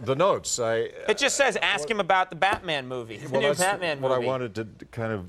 the notes. It just says, ask him about the Batman movie, the new Batman movie. What I wanted to kind of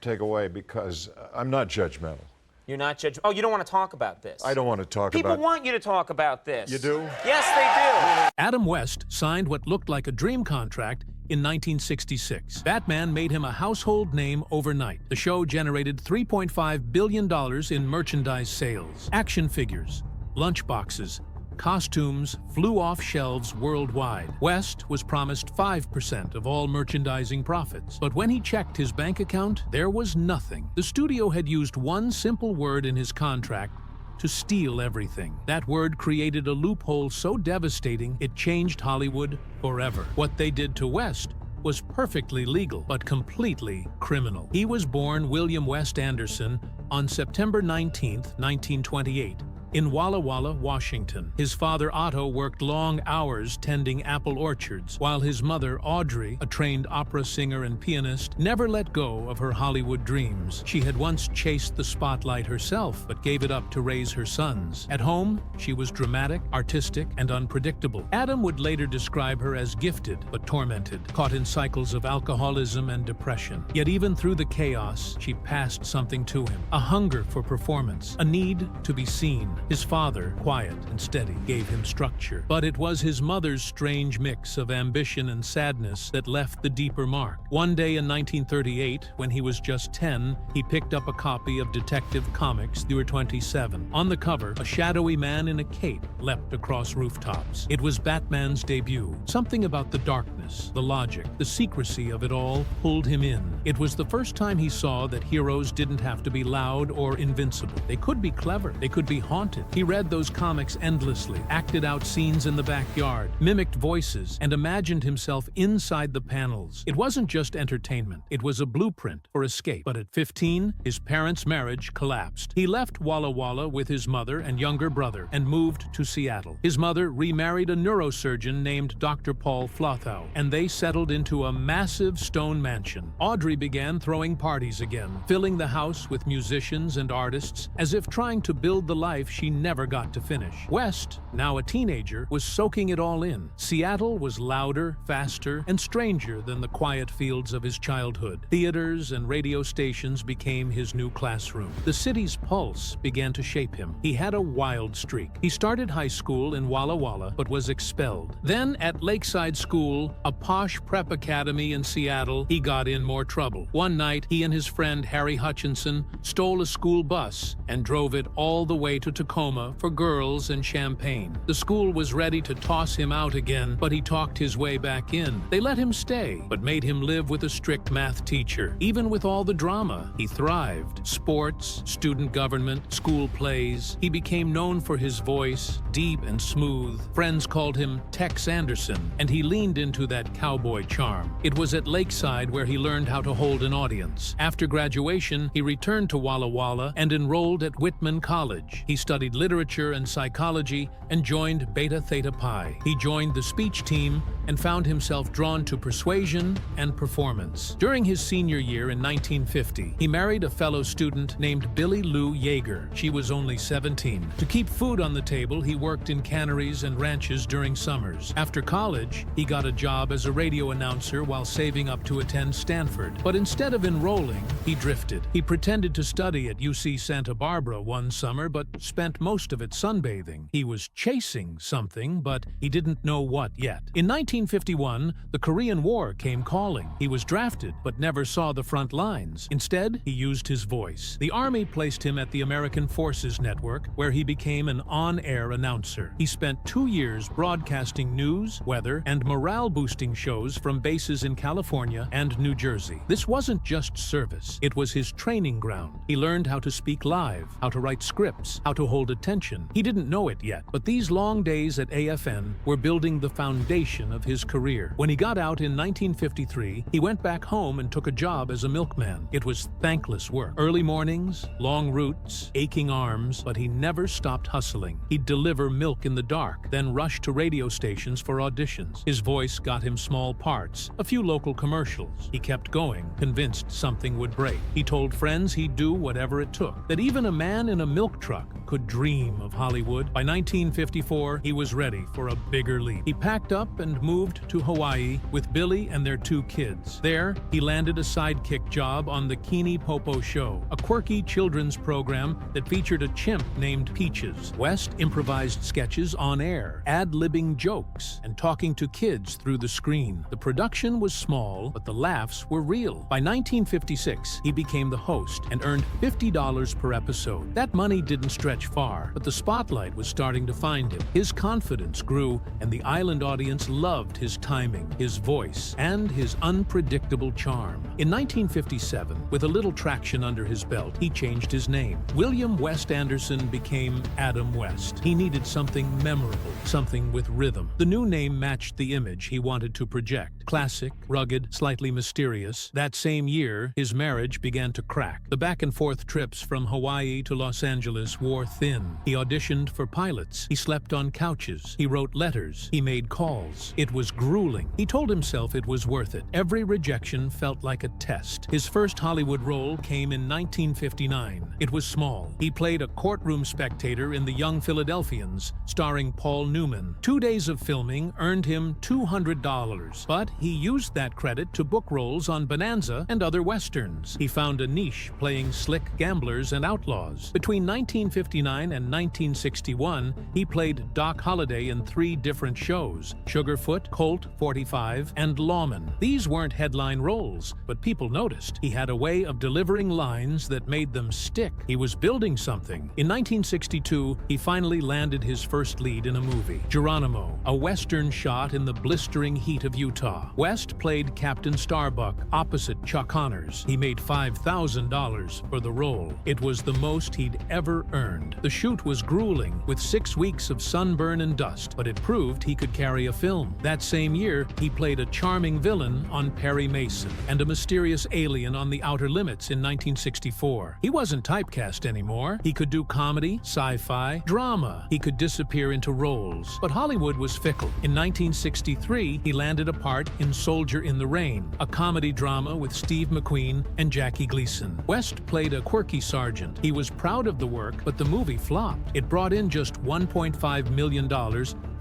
take away, because I'm not judgmental. You're not judgmental. Oh, you don't want to talk about this? I don't want to talk about it. People want you to talk about this. You do? Yes, they do. Adam West signed what looked like a dream contract in 1966. Batman made him a household name overnight. The show generated $3.5 billion in merchandise sales. Action figures, lunchboxes, costumes flew off shelves worldwide. West was promised 5% of all merchandising profits. But when he checked his bank account, there was nothing. The studio had used one simple word in his contract to steal everything. That word created a loophole so devastating it changed Hollywood forever. What they did to West was perfectly legal, but completely criminal. He was born William West Anderson on September 19, 1928. In Walla Walla, Washington. His father Otto worked long hours tending apple orchards, while his mother Audrey, a trained opera singer and pianist, never let go of her Hollywood dreams. She had once chased the spotlight herself, but gave it up to raise her sons. At home, she was dramatic, artistic, and unpredictable. Adam would later describe her as gifted, but tormented, caught in cycles of alcoholism and depression. Yet even through the chaos, she passed something to him, a hunger for performance, a need to be seen. His father, quiet and steady, gave him structure. But it was his mother's strange mix of ambition and sadness that left the deeper mark. One day in 1938, when he was just 10, he picked up a copy of Detective Comics #27. 27. On the cover, a shadowy man in a cape leapt across rooftops. It was Batman's debut. Something about the darkness, the logic, the secrecy of it all pulled him in. It was the first time he saw that heroes didn't have to be loud or invincible. They could be clever. They could be haunted. He read those comics endlessly, acted out scenes in the backyard, mimicked voices, and imagined himself inside the panels. It wasn't just entertainment. It was a blueprint for escape. But at 15, his parents' marriage collapsed. He left Walla Walla with his mother and younger brother and moved to Seattle. His mother remarried a neurosurgeon named Dr. Paul Flothow, and they settled into a massive stone mansion. Audrey began throwing parties again, filling the house with musicians and artists, as if trying to build the life she never got to finish. West, now a teenager, was soaking it all in. Seattle was louder, faster, and stranger than the quiet fields of his childhood. Theaters and radio stations became his new classroom. The city's pulse began to shape him. He had a wild streak. He started high school in Walla Walla, but was expelled. Then at Lakeside School, a posh prep academy in Seattle, he got in more trouble. One night, he and his friend Harry Hutchinson stole a school bus and drove it all the way to Tacoma for girls and champagne. The school was ready to toss him out again, but he talked his way back in. They let him stay, but made him live with a strict math teacher. Even with all the drama, he thrived. Sports, student government, school plays. He became known for his voice, deep and smooth. Friends called him Tex Anderson, and he leaned into that cowboy charm. It was at Lakeside where he learned how to hold an audience. After graduation, he returned to Walla Walla and enrolled at Whitman College. He studied literature and psychology and joined Beta Theta Pi. He joined the speech team and found himself drawn to persuasion and performance. During his senior year in 1950, he married a fellow student named Billy Lou Yeager. She was only 17. To keep food on the table, he worked in canneries and ranches during summers. After college, he got a job as a radio announcer while saving up to attend Stanford. But instead of enrolling, he drifted. He pretended to study at UC Santa Barbara one summer, but spent most of it sunbathing. He was chasing something, but he didn't know what yet. In 1951, the Korean War came calling. He was drafted, but never saw the front lines. Instead, he used his voice. The Army placed him at the American Forces Network, where he became an on-air announcer. He spent 2 years broadcasting news, weather, and morale-boosting shows from bases in California and New Jersey. This wasn't just service. It was his training ground. He learned how to speak live, how to write scripts, how to hold attention. He didn't know it yet, but these long days at AFN were building the foundation of his career. When he got out in 1953, he went back home and took a job as a milkman. It was thankless work. Early mornings, long routes, aching arms, but he never stopped hustling. He'd deliver milk in the dark, then rush to radio stations for auditions. His voice got him small parts, a few local commercials. He kept going, convinced something would break. He told friends he'd do whatever it took, that even a man in a milk truck could dream of Hollywood. By 1954, he was ready for a bigger leap. He packed up and moved to Hawaii with Billy and their 2 kids. There, he landed a sidekick job on The Keeney Popo Show, a quirky children's program that featured a chimp named Peaches. West improvised sketches on air, ad-libbing jokes, and talking to kids through the screen. The production was small, but the laughs were real. By 1956, he became the host and earned $50 per episode. That money didn't stretch far, but the spotlight was starting to find him. His confidence grew, and the island audience loved his timing, his voice, and his unpredictable charm. In 1957, with a little traction under his belt, he changed his name. William West Anderson became Adam West. He needed something memorable, something with rhythm. The new name matched the image he wanted to project. Classic, rugged, slightly mysterious. That same year, his marriage began to crack. The back-and-forth trips from Hawaii to Los Angeles wore thin. He auditioned for pilots. He slept on couches. He wrote letters. He made calls. It was grueling. He told himself it was worth it. Every rejection felt like a test. His first Hollywood role came in 1959. It was small. He played a courtroom spectator in The Young Philadelphians, starring Paul Newman. 2 days of filming earned him $200, but he used that credit to book roles on Bonanza and other westerns. He found a niche playing slick gamblers and outlaws. Between 1959 and 1961, he played Doc Holliday in 3 different shows: Sugarfoot, Colt 45, and Lawman. These weren't headline roles, but people noticed. He had a way of delivering lines that made them stick. He was building something. In 1962, he finally landed his first lead in a movie, Geronimo, a western shot in the blistering heat of Utah. West played Captain Starbuck opposite Chuck Connors. He made $5,000 for the role. It was the most he'd ever earned. The shoot was grueling, with 6 weeks of sunburn and dust, but it proved he could carry a film. That same year, he played a charming villain on Perry Mason and a mysterious alien on The Outer Limits in 1964. He wasn't typecast anymore. He could do comedy, sci-fi, drama. He could disappear into roles. But Hollywood was fickle. In 1963, he landed a part in Soldier in the Rain, a comedy drama with Steve McQueen and Jackie Gleason. West played a quirky sergeant. He was proud of the work, but the movie flopped. It brought in just $1.5 million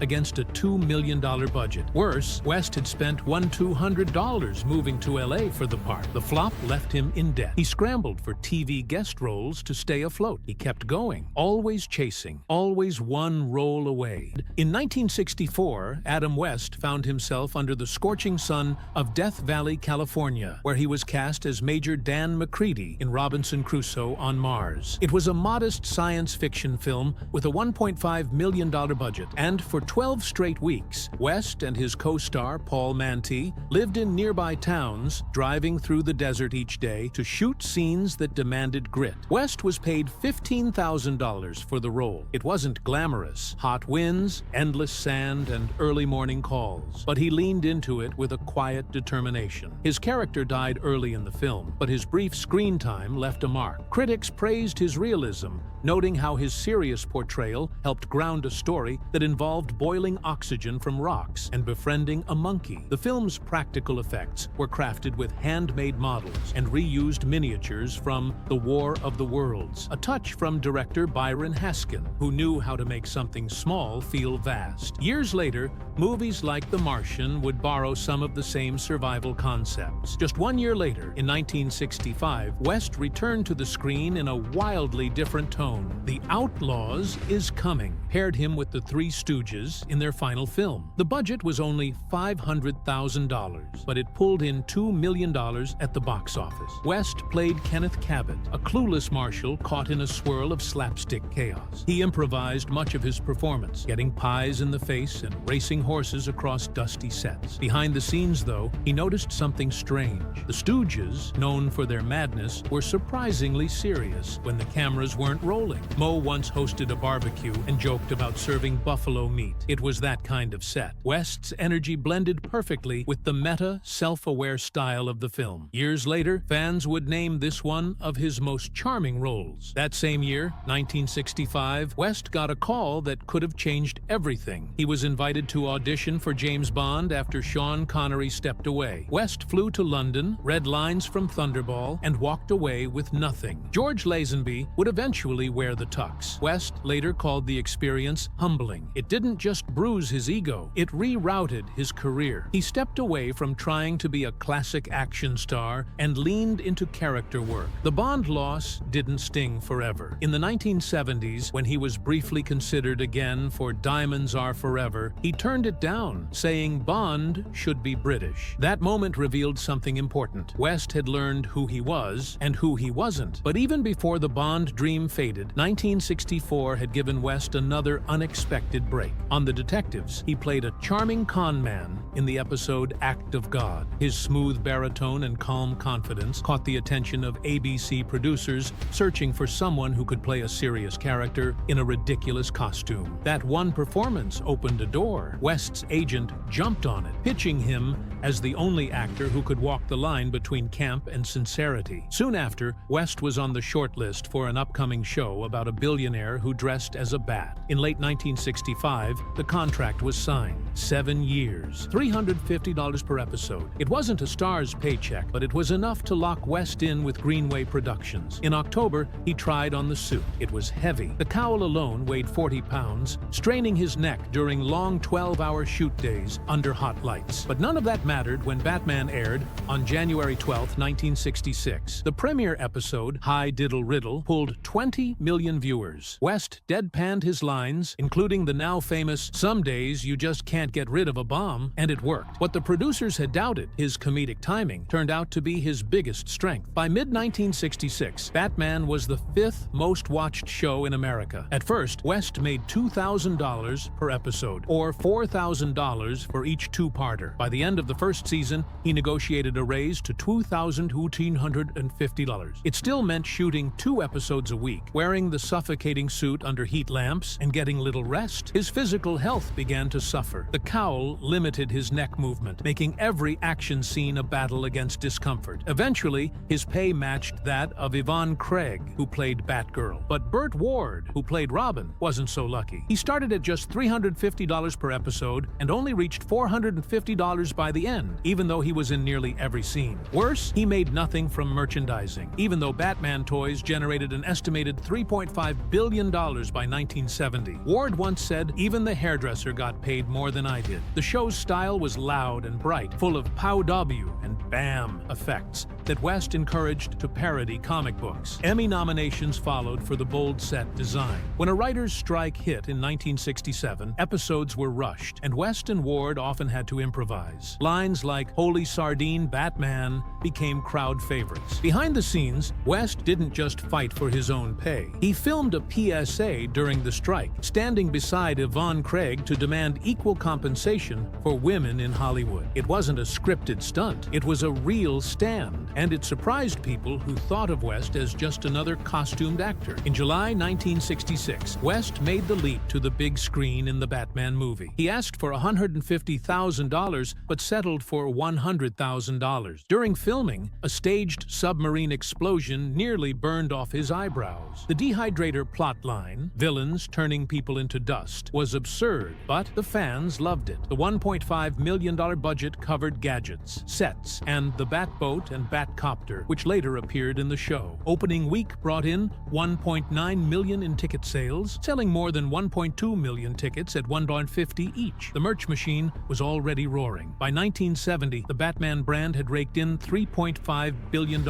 against a $2 million budget. Worse, West had spent $200 moving to LA for the part. The flop left him in debt. He scrambled for TV guest roles to stay afloat. He kept going, always chasing, always one role away. In 1964, Adam West found himself under the scorching sun of Death Valley, California, where he was cast as Major Dan McCready in Robinson Crusoe on Mars. It was a modest science fiction film with a $1.5 million budget, and for 12 straight weeks, West and his co-star Paul Manti lived in nearby towns, driving through the desert each day to shoot scenes that demanded grit. West was paid $15,000 for the role. It wasn't glamorous, hot winds, endless sand, and early morning calls, but he leaned into it with a quiet determination. His character died early in the film, but his brief screen time left a mark. Critics praised his realism, noting how his serious portrayal helped ground a story that involved boiling oxygen from rocks and befriending a monkey. The film's practical effects were crafted with handmade models and reused miniatures from The War of the Worlds, a touch from director Byron Haskin, who knew how to make something small feel vast. Years later, movies like The Martian would borrow some of the same survival concepts. Just 1 year later, in 1965, West returned to the screen in a wildly different tone. The Outlaws Is Coming paired him with the Three Stooges in their final film. The budget was only $500,000, but it pulled in $2 million at the box office. West played Kenneth Cabot, a clueless marshal caught in a swirl of slapstick chaos. He improvised much of his performance, getting pies in the face and racing horses across dusty sets. Behind the scenes, though, he noticed something strange. The Stooges, known for their madness, were surprisingly serious when the cameras weren't rolling. Moe once hosted a barbecue and joked about serving buffalo meat. It was that kind of set. West's energy blended perfectly with the meta, self-aware style of the film. Years later, fans would name this one of his most charming roles. That same year, 1965, West got a call that could have changed everything. He was invited to audition for James Bond after Sean Connery stepped away. West flew to London, read lines from Thunderball, and walked away with nothing. George Lazenby would eventually wear the tux. West later called the experience humbling. It didn't just bruise his ego, it rerouted his career. He stepped away from trying to be a classic action star and leaned into character work. The Bond loss didn't sting forever. In the 1970s, when he was briefly considered again for Diamonds Are Forever, he turned it down, saying Bond should be British. That moment revealed something important. West had learned who he was and who he wasn't. But even before the Bond dream faded, 1964 had given West another unexpected break. On The Detectives, he played a charming con man in the episode Act of God. His smooth baritone and calm confidence caught the attention of ABC producers searching for someone who could play a serious character in a ridiculous costume. That one performance opened a door. West's agent jumped on it, pitching him as the only actor who could walk the line between camp and sincerity. Soon after, West was on the short list for an upcoming show about a billionaire who dressed as a bat. In late 1965, the contract was signed. 7 years, $350 per episode. It wasn't a star's paycheck, but it was enough to lock West in with Greenway Productions. In October, he tried on the suit. It was heavy. The cowl alone weighed 40 pounds, straining his neck during long 12-hour shoot days under hot lights. But none of that mattered when Batman aired on January 12, 1966. The premiere episode, High Diddle Riddle, pulled 20 million viewers. West deadpanned his lines, including the now famous "Some days you just can't get rid of a bomb," and it worked. What the producers had doubted, his comedic timing, turned out to be his biggest strength. By mid-1966, Batman was the 5th most watched show in America. At first, West made $2,000 per episode, or $4,000 for each two-parter. By the end of the first season, he negotiated a raise to $2,150. It still meant shooting 2 episodes a week, wearing the suffocating suit under heat lamps, and getting little rest. His physical health began to suffer. The cowl limited his neck movement, making every action scene a battle against discomfort. Eventually, his pay matched that of Yvonne Craig, who played Batgirl. But Burt Ward, who played Robin, wasn't so lucky. He started at just $350 per episode and only reached $450 by the end, even though he was in nearly every scene. Worse, he made nothing from merchandising, even though Batman toys generated an estimated $3.5 billion by 1970. Ward once said, "Even the hairdresser got paid more than I did." The show's style was loud and bright, full of pow-w and bam effects that West encouraged to parody comic books. Emmy nominations followed for the bold set design. When a writer's strike hit in 1967, episodes were rushed, and West and Ward often had to improvise. Lines like "Holy Sardine, Batman" became crowd favorites. Behind the scenes, West didn't just fight for his own pay. He filmed a PSA during the strike, standing beside Yvonne Craig to demand equal compensation for women in Hollywood. It wasn't a scripted stunt. It was a real stand, and it surprised people who thought of West as just another costumed actor. In July 1966, West made the leap to the big screen in the Batman movie. He asked for $150,000, but settled for $100,000. During filming, a staged submarine explosion nearly burned off his eyebrows. The dehydrator plotline, villains turning people into dust, was absurd, but the fans loved it. The $1.5 million budget covered gadgets, sets, and the Batboat and Batcopter, which later appeared in the show. Opening week brought in $1.9 million in ticket sales, selling more than 1.2 million tickets at $1.50 each. The merch machine was already roaring. By 1970, the Batman brand had raked in $3.5 billion.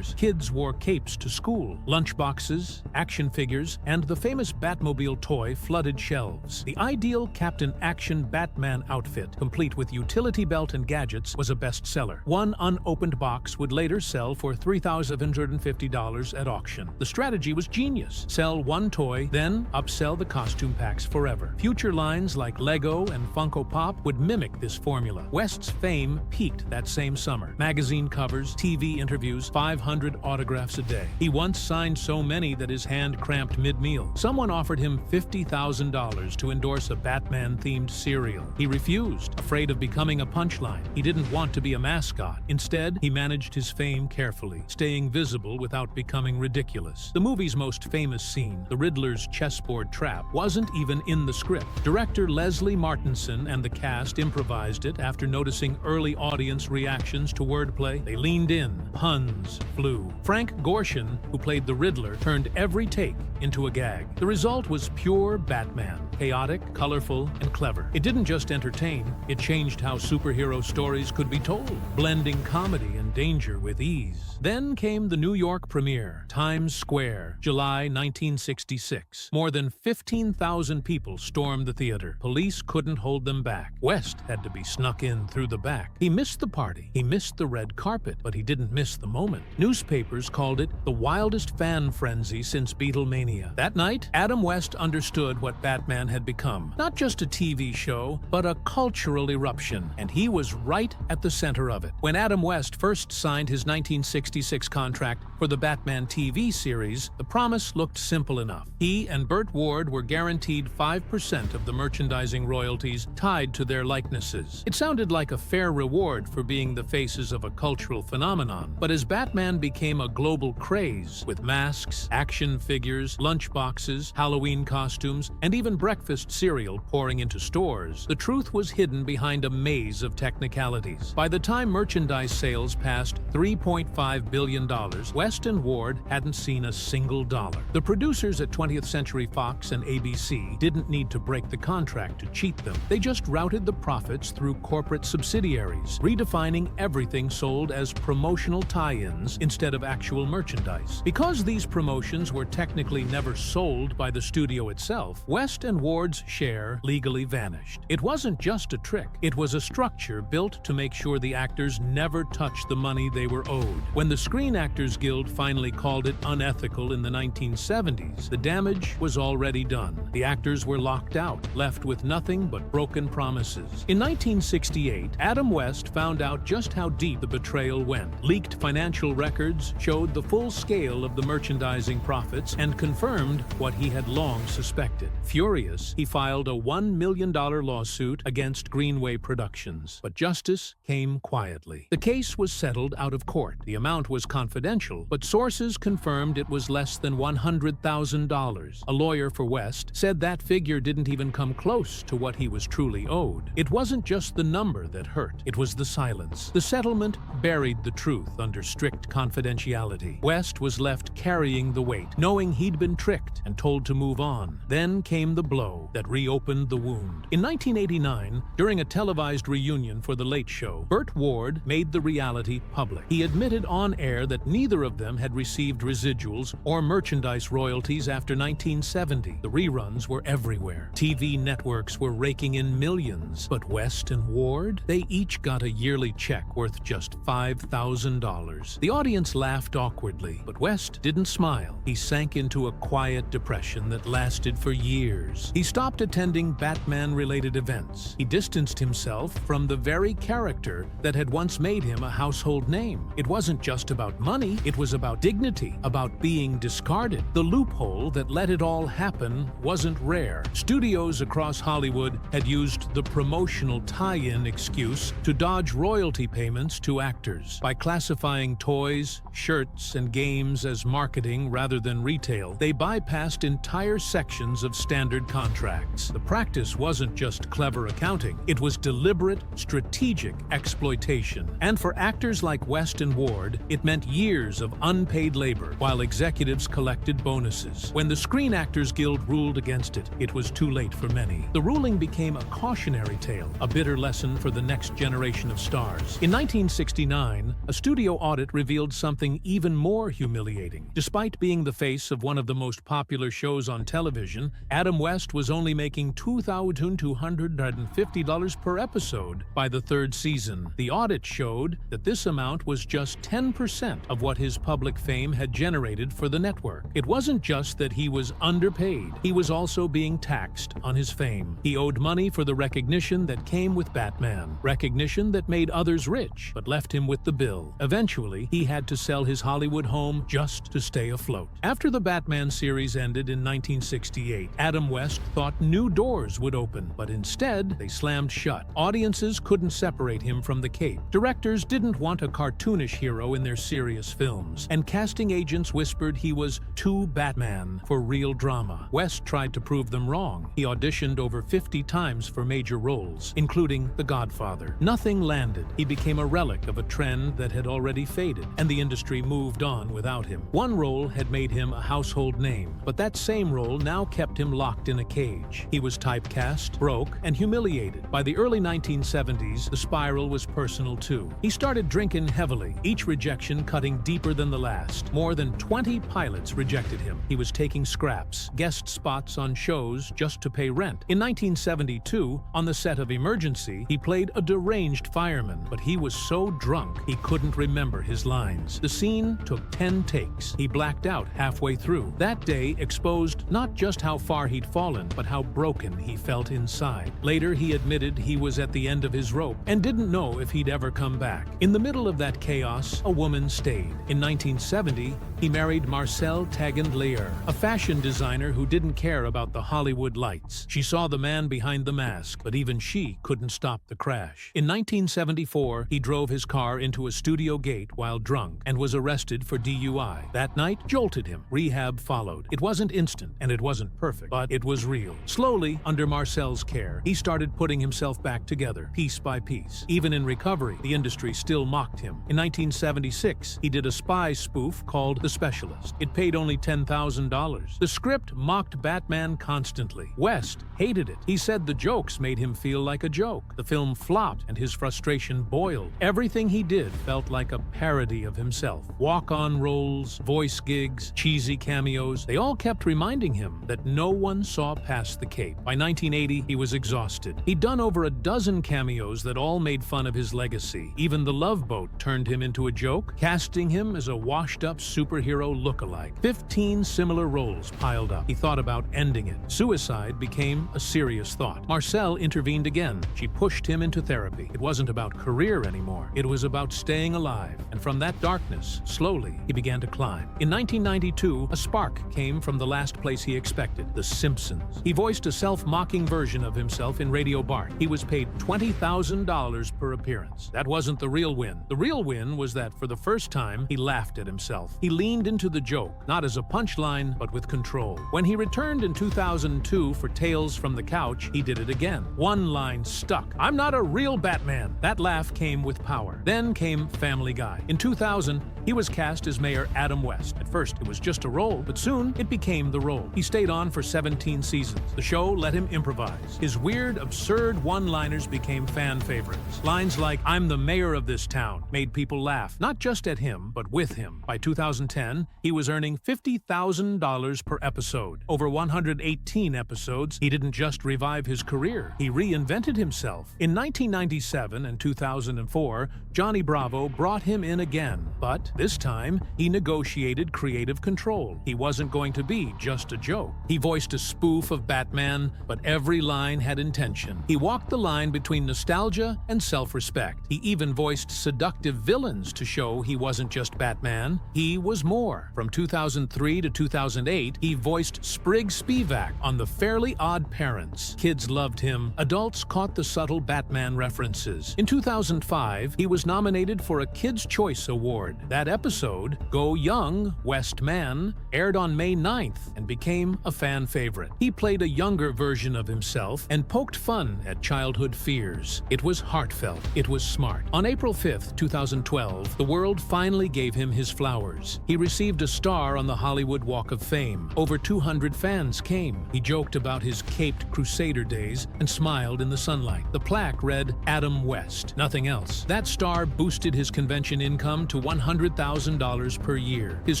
Kids wore capes to school. Lunchboxes, action figures, and the famous Batmobile toy flooded shelves. The ideal Captain Action Batman outfit, complete with utility belt and gadgets, was a bestseller. One unopened box would later later sell for $3,750 at auction. The strategy was genius. Sell one toy, then upsell the costume packs forever. Future lines like Lego and Funko Pop would mimic this formula. West's fame peaked that same summer. Magazine covers, TV interviews, 500 autographs a day. He once signed so many that his hand cramped mid-meal. Someone offered him $50,000 to endorse a Batman-themed cereal. He refused, afraid of becoming a punchline. He didn't want to be a mascot. Instead, he managed his fame carefully, staying visible without becoming ridiculous. The movie's most famous scene, the Riddler's chessboard trap, wasn't even in the script. Director Leslie Martinson and the cast improvised it after noticing early audience reactions to wordplay. They leaned in. Puns flew. Frank Gorshin, who played the Riddler, turned every take into a gag. The result was pure Batman. Chaotic, colorful, and clever. It didn't just entertain, it changed how superhero stories could be told, blending comedy and danger with ease. Then came the New York premiere, Times Square, July 1966. More than 15,000 people stormed the theater. Police couldn't hold them back. West had to be snuck in through the back. He missed the party. He missed the red carpet, but he didn't miss the moment. Newspapers called it the wildest fan frenzy since Beatlemania. That night, Adam West understood what Batman had become. Not just a TV show, but a cultural eruption, and he was right at the center of it. When Adam West first signed his 1966 contract for the Batman TV series, the promise looked simple enough. He and Burt Ward were guaranteed 5% of the merchandising royalties tied to their likenesses. It sounded like a fair reward for being the faces of a cultural phenomenon, but as Batman became a global craze, with masks, action figures, lunchboxes, Halloween costumes, and even breakfast cereal pouring into stores, the truth was hidden behind a maze of technicalities. By the time merchandise sales passed $3.5 billion, West and Ward hadn't seen a single dollar. The producers at 20th Century Fox and ABC didn't need to break the contract to cheat them. They just routed the profits through corporate subsidiaries, redefining everything sold as promotional tie-ins instead of actual merchandise. Because these promotions were technically never sold by the studio itself, West and Ward's share legally vanished. It wasn't just a trick. It was a structure built to make sure the actors never touched the money they were owed. When the Screen Actors Guild finally called it unethical in the 1970s, the damage was already done. The actors were locked out, left with nothing but broken promises. In 1968, Adam West found out just how deep the betrayal went. Leaked financial records showed the full scale of the merchandising profits and confirmed what he had long suspected. Furious, he filed a $1 million lawsuit against Greenway Productions, but justice came quietly. The case was settled out of court. The amount was confidential, but sources confirmed it was less than $100,000. A lawyer for West said that figure didn't even come close to what he was truly owed. It wasn't just the number that hurt, it was the silence. The settlement buried the truth under strict confidentiality. West was left carrying the weight, knowing he'd been tricked and told to move on. Then came the blow that reopened the wound. In 1989, during a televised reunion for The Late Show, Burt Ward made the reality public. He admitted on air that neither of them had received residuals or merchandise royalties after 1970. The reruns were everywhere. TV networks were raking in millions. But West and Ward? They each got a yearly check worth just $5,000. The audience laughed awkwardly, but West didn't smile. He sank into a quiet depression that lasted for years. He stopped attending Batman-related events. He distanced himself from the very character that had once made him a household name. It wasn't just about money, it was about dignity, about being discarded. The loophole that let it all happen wasn't rare. Studios across Hollywood had used the promotional tie-in excuse to dodge royalty payments to actors. By classifying toys, shirts, and games as marketing rather than retail, they bypassed entire sections of standard contracts. The practice wasn't just clever accounting, it was deliberate, strategic exploitation. And for actors like West and Ward, it meant years of unpaid labor while executives collected bonuses. When the Screen Actors Guild ruled against it, it was too late for many. The ruling became a cautionary tale, a bitter lesson for the next generation of stars. In 1969, a studio audit revealed something even more humiliating. Despite being the face of one of the most popular shows on television, Adam West was only making $2,250 per episode by the third season. The audit showed that this amount was was just 10% of what his public fame had generated for the network. It wasn't just that he was underpaid, he was also being taxed on his fame. He owed money for the recognition that came with Batman, recognition that made others rich, but left him with the bill. Eventually, he had to sell his Hollywood home just to stay afloat. After the Batman series ended in 1968, Adam West thought new doors would open, but instead, they slammed shut. Audiences couldn't separate him from the cape. Directors didn't want a cartoonish hero in their serious films, and casting agents whispered he was too Batman for real drama. West tried to prove them wrong. He auditioned over 50 times for major roles, including The Godfather. Nothing landed. He became a relic of a trend that had already faded, and the industry moved on without him. One role had made him a household name, but that same role now kept him locked in a cage. He was typecast, broke, and humiliated. By the early 1970s, the spiral was personal too. He started drinking heavily, each rejection cutting deeper than the last. More than 20 pilots rejected him. He was taking scraps, guest spots on shows just to pay rent. In 1972, on the set of Emergency, he played a deranged fireman, but he was so drunk he couldn't remember his lines. The scene took 10 takes. He blacked out halfway through. That day exposed not just how far he'd fallen, but how broken he felt inside. Later, he admitted he was at the end of his rope and didn't know if he'd ever come back. In the middle of that chaos, a woman stayed. In 1970, he married Marcelle Tagend-Leyer, a fashion designer who didn't care about the Hollywood lights. She saw the man behind the mask, but even she couldn't stop the crash. In 1974, he drove his car into a studio gate while drunk and was arrested for DUI. That night jolted him. Rehab followed. It wasn't instant and it wasn't perfect, but it was real. Slowly, under Marcel's care, he started putting himself back together, piece by piece. Even in recovery, the industry still mocked him. In 1976, he did a spy spoof called The Specialist. It paid only $10,000. The script mocked Batman constantly. West hated it. He said the jokes made him feel like a joke. The film flopped and his frustration boiled. Everything he did felt like a parody of himself. Walk-on roles, voice gigs, cheesy cameos, they all kept reminding him that no one saw past the cape. By 1980, he was exhausted. He'd done over a dozen cameos that all made fun of his legacy. Even The Love Boat turned him into a joke, casting him as a washed-up superhero look-alike. 15 similar roles piled up. He thought about ending it. Suicide became a serious thought. Marcelle intervened again. She pushed him into therapy. It wasn't about career anymore. It was about staying alive. And from that darkness, slowly, he began to climb. In 1992, a spark came from the last place he expected, The Simpsons. He voiced a self-mocking version of himself in Radio Bart. He was paid $20,000 per appearance. That wasn't the real win. The real win was that for the first time, he laughed at himself. He leaned into the joke, not as a punchline, but with control. When he returned in 2002 for Tales from the Couch, he did it again. One line stuck. "I'm not a real Batman." That laugh came with power. Then came Family Guy. In 2000, he was cast as Mayor Adam West. At first, it was just a role, but soon it became the role. He stayed on for 17 seasons. The show let him improvise. His weird, absurd one-liners became fan favorites. Lines like, "I'm the mayor of this town," made people laugh, not just at him, but with him. By 2010, he was earning $50,000 per episode. Over 118 episodes, he didn't just revive his career, he reinvented himself. In 1997 and 2004, Johnny Bravo brought him in again, but this time, he negotiated creative control. He wasn't going to be just a joke. He voiced a spoof of Batman, but every line had intention. He walked the line between nostalgia and self-respect. He even voiced seductive villains to show he wasn't just Batman, he was more. From 2003 to 2008, he voiced Sprig Spivak on The Fairly Odd Parents. Kids loved him. Adults caught the subtle Batman references. In 2005, he was nominated for a Kids' Choice Award. That episode, Go Young, West Man, aired on May 9th and became a fan favorite. He played a younger version of himself and poked fun at childhood fears. It was heartfelt. It was smart. On April 5th, 2012, the world finally gave him his flowers. He received a star on the Hollywood Walk of Fame. Over 200 fans came. He joked about his caped Crusader days and smiled in the sunlight. The plaque read, Adam West, nothing else. That star boosted his convention income to $100,000 $100,000 per year. His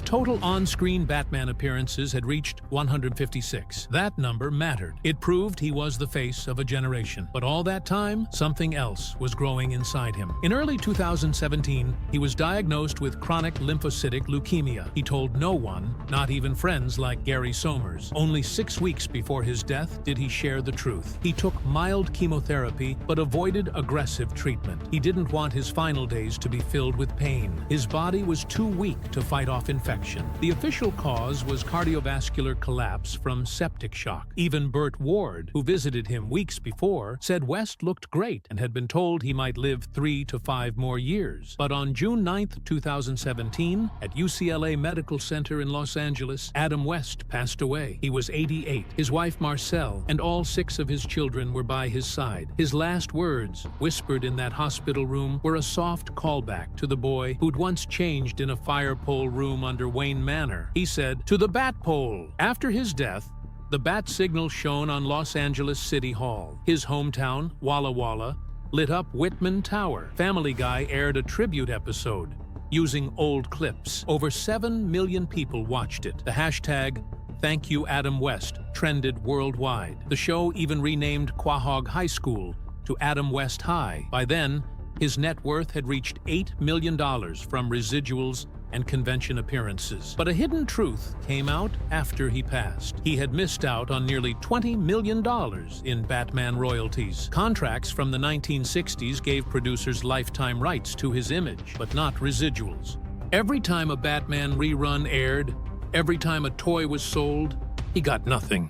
total on-screen Batman appearances had reached 156. That number mattered. It proved he was the face of a generation. But all that time, something else was growing inside him. In early 2017, he was diagnosed with chronic lymphocytic leukemia. He told no one, not even friends like Gary Somers. Only 6 weeks before his death did he share the truth. He took mild chemotherapy but avoided aggressive treatment. He didn't want his final days to be filled with pain. His body was too weak to fight off infection. The official cause was cardiovascular collapse from septic shock. Even Burt Ward, who visited him weeks before, said West looked great and had been told he might live 3 to 5 more years. But on June 9, 2017, at UCLA Medical Center in Los Angeles, Adam West passed away. He was 88. His wife Marcelle and all 6 of his children were by his side. His last words, whispered in that hospital room, were a soft callback to the boy who'd once changed in a fire pole room under Wayne Manor. He said, "To the bat pole." After his death, the bat signal shone on Los Angeles City Hall. His hometown, Walla Walla, lit up Whitman Tower. Family Guy aired a tribute episode using old clips. Over 7 million people watched it. The hashtag "Thank You Adam West" trended worldwide. The show even renamed Quahog High School to Adam West High. By then, his net worth had reached $8 million from residuals and convention appearances. But a hidden truth came out after he passed. He had missed out on nearly $20 million in Batman royalties. Contracts from the 1960s gave producers lifetime rights to his image, but not residuals. Every time a Batman rerun aired, every time a toy was sold, he got nothing.